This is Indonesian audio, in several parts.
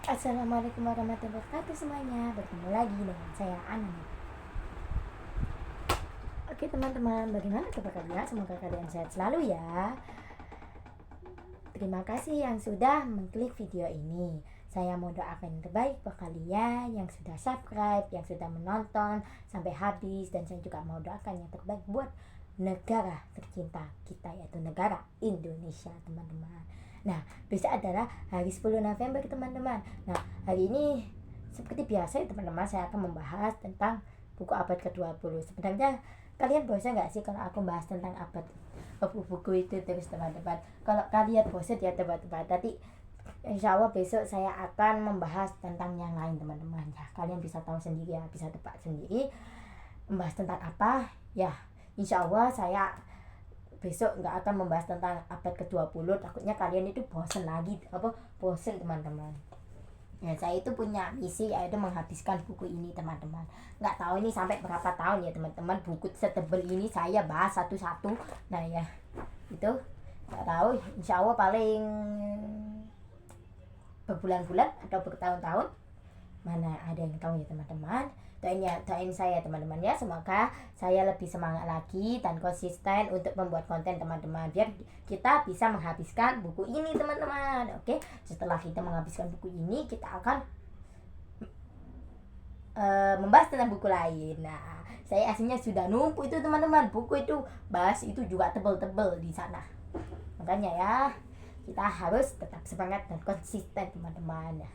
Assalamualaikum warahmatullahi wabarakatuh semuanya. Bertemu lagi dengan saya Ana. Oke teman-teman, bagaimana kabar kalian? Semoga kalian sehat selalu ya. Terima kasih yang sudah mengklik video ini. Saya mau doakan yang terbaik buat kalian yang sudah subscribe, yang sudah menonton sampai habis. Dan saya juga mau doakan yang terbaik buat negara tercinta kita, yaitu negara Indonesia teman-teman. Nah, besok adalah hari 10 November teman-teman. Nah, hari ini seperti biasa ya teman-teman, saya akan membahas tentang buku abad ke-20. Sebenarnya kalian bosan gak sih kalau aku bahas tentang abad buku itu terus teman-teman? Kalau kalian bosan ya teman-teman, nanti insya Allah besok saya akan membahas tentang yang lain teman-teman ya. Kalian bisa tahu sendiri ya, bisa tebak sendiri membahas tentang apa ya. Insya Allah saya besok nggak akan membahas tentang abad ke-20, takutnya kalian itu bosan lagi, bosan teman-teman ya. Saya itu punya misi yaitu menghabiskan buku ini teman-teman. Nggak tahu ini sampai berapa tahun ya teman-teman, buku setebel ini saya bahas satu-satu. Nah ya itu nggak tahu, insya Allah paling berbulan-bulan atau bertahun-tahun, mana ada yang tahu ya teman-teman. Doain saya teman-teman ya, semoga saya lebih semangat lagi dan konsisten untuk membuat konten teman-teman, biar kita bisa menghabiskan buku ini teman-teman. Oke, setelah kita menghabiskan buku ini kita akan membahas tentang buku lain. Nah, saya aslinya sudah numpuk itu teman-teman, buku itu bahas itu juga tebel-tebel di sana. Makanya ya, kita harus tetap semangat dan konsisten teman-teman ya.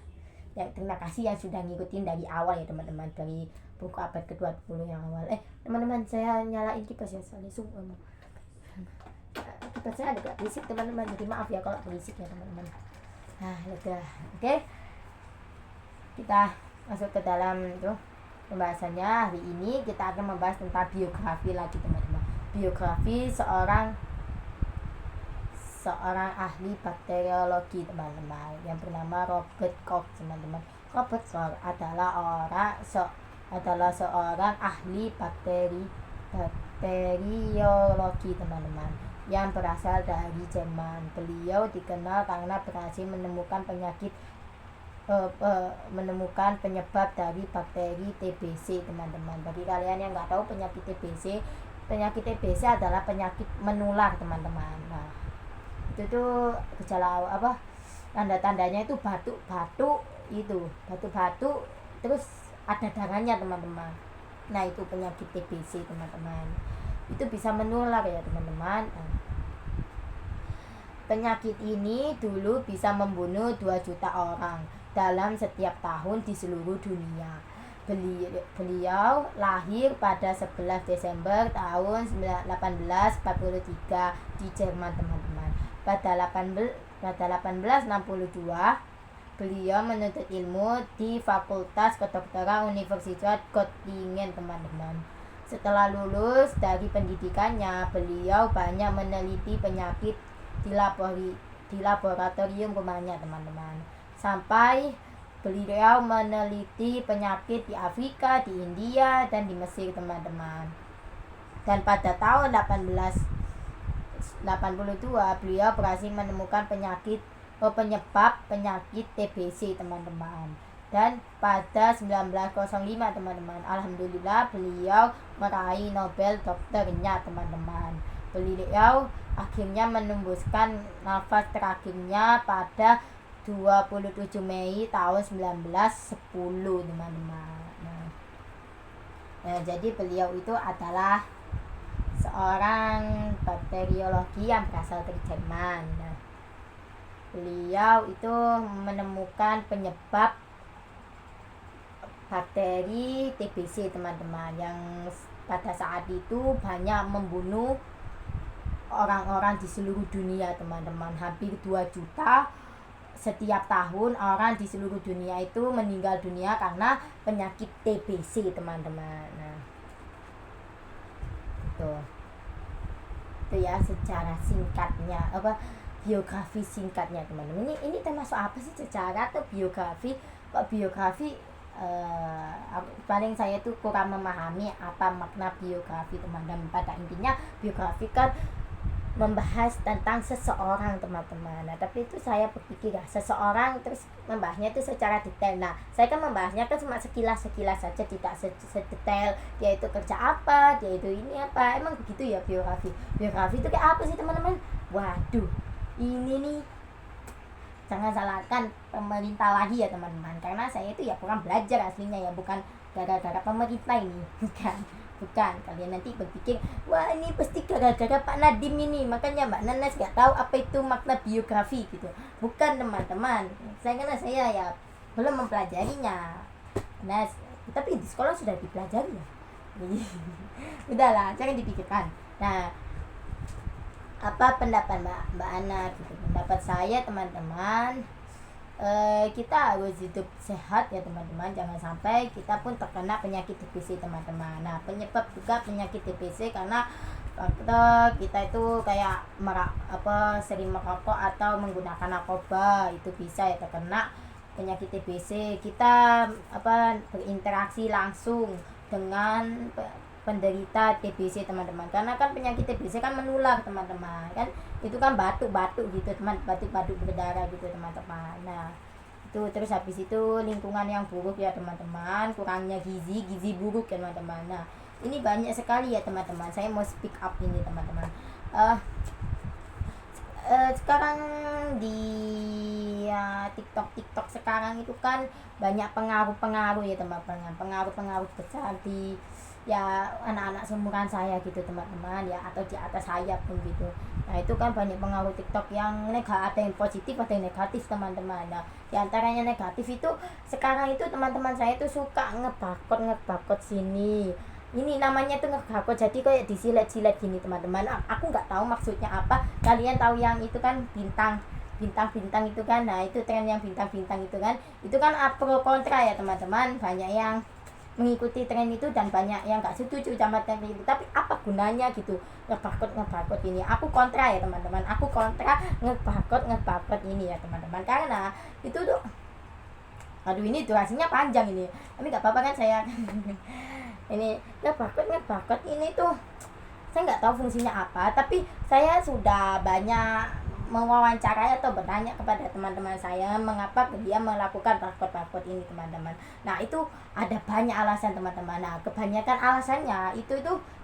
Terima kasih yang sudah ngikutin dari awal ya teman-teman, dari buku abad ke-20 yang awal. Teman-teman, saya nyalain kipas ya, soalnya sungguh kipas saya agak berisik teman-teman, jadi maaf ya kalau berisik ya teman-teman. Nah, lega. Oke, kita masuk ke dalam itu pembahasannya. Hari ini kita akan membahas tentang biografi lagi teman-teman. Biografi seorang ahli bakteriologi teman-teman yang bernama Robert Koch teman-teman. Robert Koch adalah seorang ahli bakteriologi teman-teman yang berasal dari Jerman. Beliau dikenal karena berhasil menemukan penyebab dari bakteri TBC teman-teman. Bagi kalian yang nggak tahu penyakit TBC adalah penyakit menular teman-teman. Nah, itu tuh gejala tanda-tandanya itu batuk-batuk terus ada darahnya teman-teman. Nah, itu penyakit TBC teman-teman, itu bisa menular ya teman-teman. Penyakit ini dulu bisa membunuh 2 juta orang dalam setiap tahun di seluruh dunia. Beliau lahir pada 11 Desember tahun 1843 di Jerman teman-teman. Pada 1862 beliau menuntut ilmu di Fakultas Kedokteran Universitas Göttingen teman-teman. Setelah lulus dari pendidikannya, beliau banyak meneliti penyakit di laboratorium rumahnya teman-teman. Sampai beliau meneliti penyakit di Afrika, di India, dan di Mesir teman-teman. Dan pada tahun 1882 beliau berhasil menemukan penyebab penyakit TBC teman-teman. Dan pada 1905 teman-teman, alhamdulillah beliau meraih Nobel dokternya teman-teman. Beliau akhirnya menembuskan nafas terakhirnya pada 27 Mei tahun 1910 teman-teman. Nah, jadi beliau itu adalah seorang bakteriologi yang berasal dari Jerman. Nah, beliau itu menemukan penyebab bakteri TBC teman-teman, yang pada saat itu banyak membunuh orang-orang di seluruh dunia teman-teman. Hampir 2 juta setiap tahun orang di seluruh dunia itu meninggal dunia karena penyakit TBC teman-teman. Nah, itu ya secara singkatnya, biografi singkatnya teman-teman. Ini termasuk apa sih, secara atau biografi? Biografi paling saya tuh kurang memahami apa makna biografi teman-teman. Pada intinya biografi kan membahas tentang seseorang teman-teman. Nah tapi itu saya berpikir ya, seseorang terus membahasnya itu secara detail. Nah saya kan membahasnya kan cuma sekilas saja, tidak sedetail dia itu kerja apa, dia itu ini apa. Emang begitu ya biografi. Biografi itu kayak apa sih teman-teman? Waduh, ini nih jangan salahkan pemerintah lagi ya teman-teman, karena saya itu ya kurang belajar aslinya ya, bukan gara-gara pemerintah ini. Bukan kalian nanti berpikir wah ini pasti gara-gara Pak Nadim ini makanya Mbak Nanas gak tahu apa itu makna biografi gitu. Bukan teman-teman, karena saya ya belum mempelajarinya. Nah tapi di sekolah sudah dipelajari ya. Udahlah jangan dipikirkan. Nah apa pendapat Mbak Ana gitu? Pendapat saya teman-teman, kita harus hidup sehat ya teman-teman, jangan sampai kita pun terkena penyakit TBC teman-teman. Nah penyebab juga penyakit TBC karena kita itu kayak sering merokok atau menggunakan narkoba, itu bisa ya terkena penyakit TBC. Kita berinteraksi langsung dengan penderita TBC teman-teman, karena kan penyakit TBC kan menular teman-teman, kan itu kan batuk-batuk gitu teman, batuk-batuk berdarah gitu teman-teman. Nah itu terus habis itu lingkungan yang buruk ya teman-teman, kurangnya gizi buruk ya teman-teman. Nah ini banyak sekali ya teman-teman, saya mau speak up ini teman-teman. Sekarang di TikTok sekarang itu kan banyak pengaruh ya teman-teman, pengaruh besar di ya anak-anak seumuran saya gitu teman-teman ya, atau di atas saya pun gitu. Nah itu kan banyak pengaruh TikTok yang ada yang positif ada yang negatif teman-teman. Nah diantaranya negatif itu sekarang itu teman-teman saya itu suka ngebakot sini, ini namanya tuh ngebakot, jadi kayak disilet-silet gini teman-teman. Aku nggak tahu maksudnya apa. Kalian tahu yang itu kan bintang itu kan. Nah itu tren yang bintang itu kan pro kontra ya teman-teman, banyak yang mengikuti tren itu dan banyak yang nggak setuju sama tren itu. Tapi apa gunanya gitu ngebakot ini? Aku kontra ya teman-teman, aku kontra ngebakot ini ya teman-teman, karena itu tuh aduh ini durasinya panjang ini, tapi nggak apa-apa kan saya. Ini ngebakot ini tuh saya nggak tahu fungsinya apa, tapi saya sudah banyak mewawancarai atau bertanya kepada teman-teman saya mengapa dia melakukan bakot ini teman-teman. Nah itu ada banyak alasan teman-teman. Nah kebanyakan alasannya itu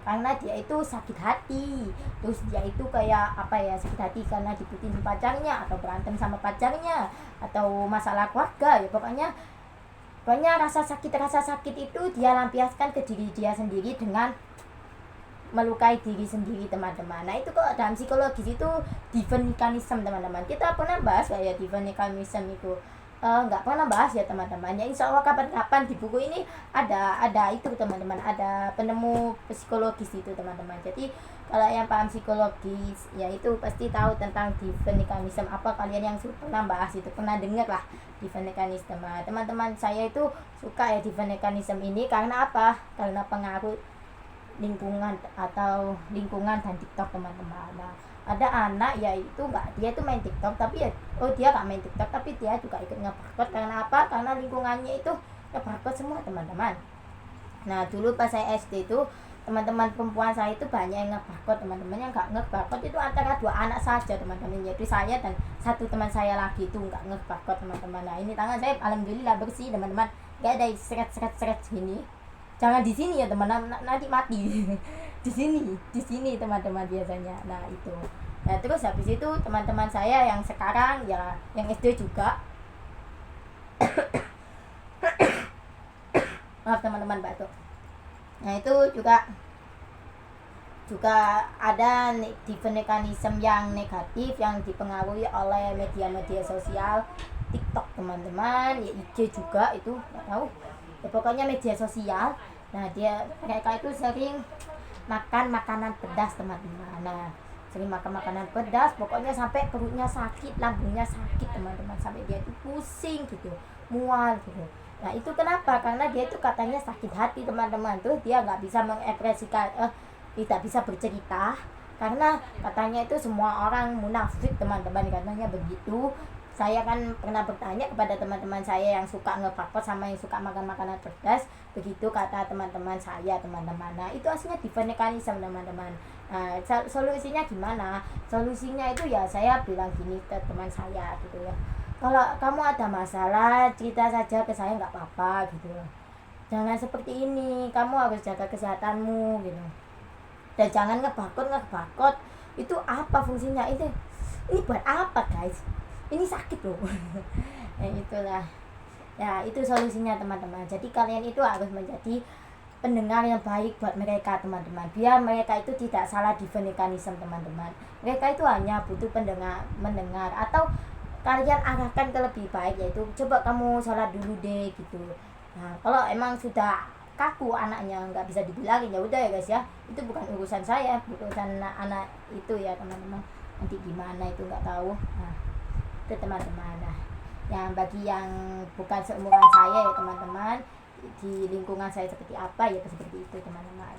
karena dia itu sakit hati, terus dia itu kayak sakit hati karena diputusin pacarnya atau berantem sama pacarnya atau masalah keluarga ya, pokoknya rasa sakit itu dia lampiaskan ke diri dia sendiri dengan melukai diri sendiri teman-teman. Nah itu kok dalam psikologis itu defense mechanism teman-teman. Kita pernah bahas kayak defense mechanism itu nggak pernah bahas ya teman-teman. Ya insya Allah kapan-kapan di buku ini ada itu teman-teman, ada penemu psikologis itu teman-teman. Jadi kalau yang paham psikologis ya itu pasti tahu tentang defense mechanism. Apa kalian yang pernah bahas itu pernah dengar lah defense mechanism. Teman-teman saya itu suka ya defense mechanism ini karena apa? Karena pengaruh lingkungan dan TikTok teman-teman. Nah ada anak ya itu dia itu main TikTok tapi ya dia gak main TikTok tapi dia juga ikut ngebakot. Karena apa? Karena lingkungannya itu ngebakot semua teman-teman. Nah dulu pas saya SD itu teman-teman perempuan saya itu banyak yang ngebakot teman-teman. Yang gak ngebakot itu antara 2 anak saja teman-teman, yaitu saya dan satu teman saya lagi itu gak ngebakot teman-teman. Nah ini tangan saya alhamdulillah bersih teman-teman, gak ada seret gini. Jangan di sini ya teman-teman, nanti mati. di sini teman-teman biasanya. Nah itu. Nah terus habis itu teman-teman saya yang sekarang ya yang SD juga maaf teman-teman batuk. Nah itu juga ada defense mechanism yang negatif yang dipengaruhi oleh media sosial TikTok teman-teman, ya IG juga itu nggak tahu ya, pokoknya media sosial. Nah mereka itu sering makan makanan pedas teman-teman. Nah sering makan makanan pedas pokoknya sampai perutnya sakit, lambungnya sakit teman-teman, sampai dia itu pusing gitu, mual gitu. Nah itu kenapa? Karena dia itu katanya sakit hati teman-teman, tuh dia nggak bisa mengekspresikan tidak bisa bercerita karena katanya itu semua orang munafik teman-teman, katanya begitu. Saya kan pernah bertanya kepada teman-teman saya yang suka ngebakot sama yang suka makan makanan pedas. Begitu kata teman-teman saya, teman-teman. Nah, itu aslinya defense mechanism, teman-teman. Nah, solusinya gimana? Solusinya itu ya saya bilang gini ke teman saya gitu ya. Kalau kamu ada masalah, cerita saja ke saya, nggak apa-apa gitu. Jangan seperti ini, kamu harus jaga kesehatanmu gitu. Dan jangan ngebakot. Itu apa fungsinya? Ini buat apa, guys? Ini sakit loh. Ya itulah. Ya, itu solusinya, teman-teman. Jadi kalian itu harus menjadi pendengar yang baik buat mereka, teman-teman. Biar mereka itu tidak salah defense mechanism, teman-teman. Mereka itu hanya butuh mendengar, atau kalian arahkan ke lebih baik, yaitu coba kamu sholat dulu deh gitu. Nah, kalau emang sudah kaku anaknya, nggak bisa dibilangin, ya udah ya guys ya, itu bukan urusan saya, urusan anak itu ya teman-teman. Nanti gimana itu nggak tahu. Nah, itu teman-teman. Nah, yang bagi yang bukan seumuran saya ya teman-teman, di lingkungan saya seperti apa ya seperti itu teman-teman.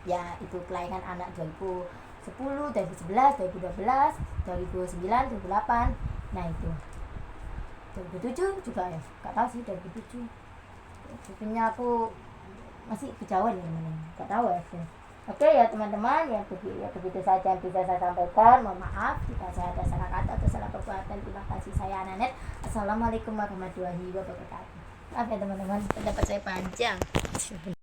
Ya itu kelahiran anak 2010, 2011, 2012, 2009, 2008. Nah itu 2007 juga ya, nggak tahu sih 2007. Sebenarnya aku masih kejauhan ya teman-teman, nggak tahu ya sih. Oke ya teman-teman, ya begitu saja yang bisa saya sampaikan. Mohon maaf jika saya ada salah kata atau salah perbuatan. Terima kasih, saya Ananet. Assalamualaikum warahmatullahi wabarakatuh. Maaf ya teman-teman, pendapat saya panjang.